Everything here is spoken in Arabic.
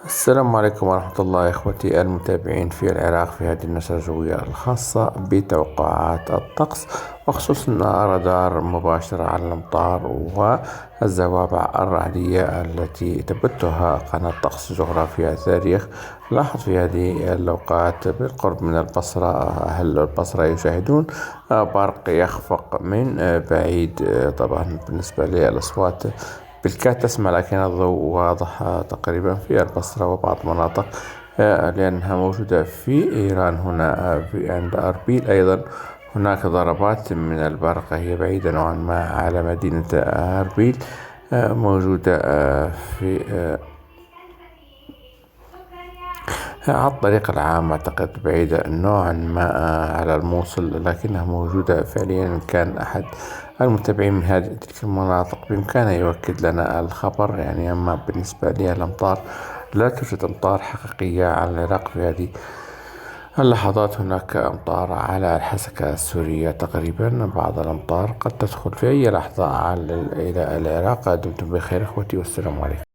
السلام عليكم ورحمة الله إخوتي المتابعين في العراق في هذه النشرة الجوية الخاصة بتوقعات الطقس، وخصوصا رادار مباشر على الأمطار والزوابع الرعدية التي تبثها قناة طقس جغرافيا التاريخ. لاحظ في هذه الأوقات بالقرب من البصرة أهل البصرة يشاهدون برق يخفق من بعيد. طبعا بالنسبة للأصوات بالكاد تسمع، لكن الضوء واضح تقريبا في البصرة وبعض المناطق لأنها موجودة في إيران. هنا عند أربيل أيضا هناك ضربات من البرق، هي بعيدة نوعا ما على مدينة أربيل، موجودة في على الطريق العام. أعتقد بعيدة نوعا ما على الموصل، لكنها موجودة فعليا. إن كان أحد المتابعين من هذه تلك المناطق بإمكانه يؤكد لنا الخبر. يعني أما بالنسبة لي الأمطار، لا توجد أمطار حقيقية على العراق في هذه اللحظات. هناك أمطار على الحسكة السورية تقريبا، بعض الأمطار قد تدخل في أي لحظة إلى العراق. دمتم بخير إخوتي، والسلام عليكم.